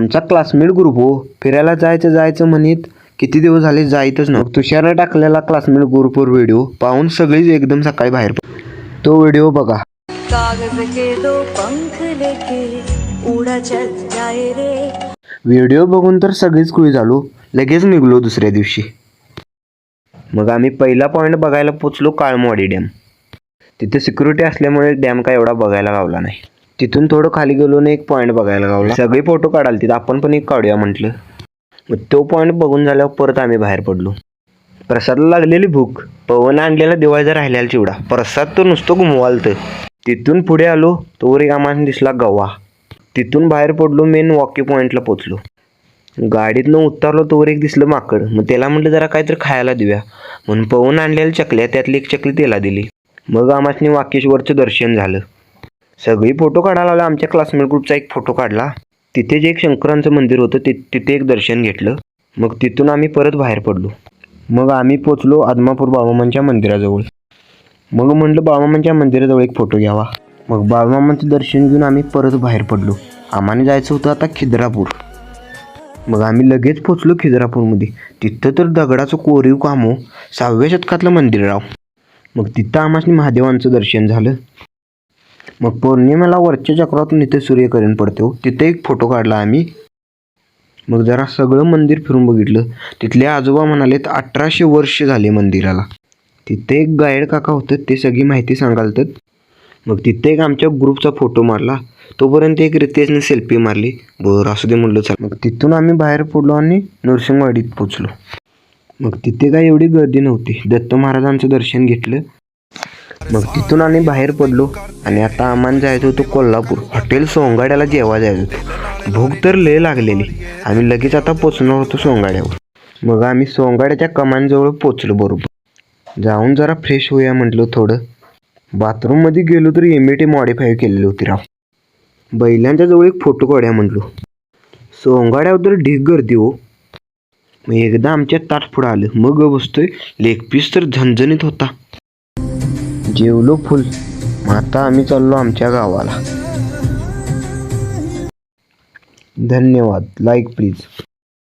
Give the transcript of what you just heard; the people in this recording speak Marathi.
आमचा क्लासमेट ग्रुप हो, फिरायला जायचं म्हणत किती दिवस झाले जायतच नव्हतं. तुषारने टाकलेला क्लासमेट ग्रुपवर व्हिडिओ पाहून सगळीच एकदम सकाळी बाहेर तो व्हिडिओ बघा. कागज के दो पंख लेके उड़ा चल जाए रे. व्हिडिओ बघून तर सगळीच खुश झालो. लगेच निघलो दुसऱ्या दिवशी. मग आम्ही पहिला पॉईंट बघायला पोचलो काळमवाडी डॅम. तिथे सिक्युरिटी असल्यामुळे डॅम काय एवढा बघायला गावला नाही. तिथून थोडं खाली गेलो ना एक पॉईंट बघायला गावला. सगळे फोटो काढाल तिथं, आपण पण एक काढूया म्हटलं. मग तो पॉईंट बघून झाल्यावर परत आम्ही बाहेर पडलो. प्रसादला लागलेली भूक, पवन आणलेला दिवाळीचा राहिलेला चिवडा, प्रसाद तो नुसतं घुमवालतं. तिथून पुढे आलो तोवर एक आम्हाला दिसला गवा. तिथून बाहेर पडलो, मेन वॉकी पॉईंटला पोचलो. गाडीतनं उतरलो तोवर एक दिसलं माकड. मग त्याला म्हटलं जरा काहीतरी खायला देऊया म्हणून पवन आणलेल्या चकल्या त्यातली एक चकली त्याला दिली. मग आम्हाला वाकेश्वरचं दर्शन झालं. सगळी फोटो काढायला आला. आमच्या क्लासमेट ग्रुपचा एक फोटो काढला. तिथे जे एक शंकरांचं मंदिर होतं तिथे एक दर्शन घेतलं. मग तिथून आम्ही परत बाहेर पडलो. मग आम्ही पोचलो आदमापूर बाळूमामांच्या मंदिराजवळ. मग म्हटलं बाळूमामांच्या मंदिराजवळ एक फोटो घ्यावा. मग बाळूमामांचं दर्शन घेऊन आम्ही परत बाहेर पडलो. आम्हाला जायचं होतं आता खिद्रापूर. मग आम्ही लगेच पोचलो खिद्रापूरमध्ये. तिथं तर दगडाचं कोरीव काम हो, 6व्या शतकातलं मंदिर राव. मग तिथं आम्हाला महादेवांचं दर्शन झालं. मग पौर्णिमेला वरच्या चक्रातून इथे सूर्यकिरण पडतो, तिथे एक फोटो काढला आम्ही. मग जरा सगळं मंदिर फिरून बघितलं. तिथले आजोबा म्हणालेत 1800 वर्ष झाले मंदिराला. तिथे एक गाईड काका होतं, ते सगळी माहिती सांगालतात. मग तिथे एक आमच्या ग्रुपचा फोटो मारला. तोपर्यंत एक रितेशने सेल्फी मारली. बरं असू दे म्हणलं चल. मग तिथून आम्ही बाहेर पडलो आणि नरसिंहवाडीत पोचलो. मग तिथे काय एवढी गर्दी नव्हती. दत्त महाराजांचं दर्शन घेतलं. मग तिथून आम्ही बाहेर पडलो आणि आता आम्हाला जायचं होतं कोल्हापूर. हॉटेल सोंगाड्याला जेवा जायचं होतं. भूक तर लय लागलेली. आम्ही लगेच आता पोचणार होतो सोंगाड्यावर. मग आम्ही सोंगाड्याच्या कमानजवळ पोचलो बरोबर. जाऊन जरा फ्रेश होऊया म्हटलं थोडं. बाथरूममध्ये गेलो तर इमिडिएट मॉडिफाय केलेली होती राव. बैलांच्या जवळ एक फोटो काढूया म्हटलो. सोंगाड्यावर तर ढीग गर्दी हो. मग एकदा आमच्या ताट पुढं आलं. मग बसतोय, लेग पीस तर झणझणीत होता. जेवलो फुल. मग आता आम्ही चाललो आमच्या गावाला. धन्यवाद. Like please.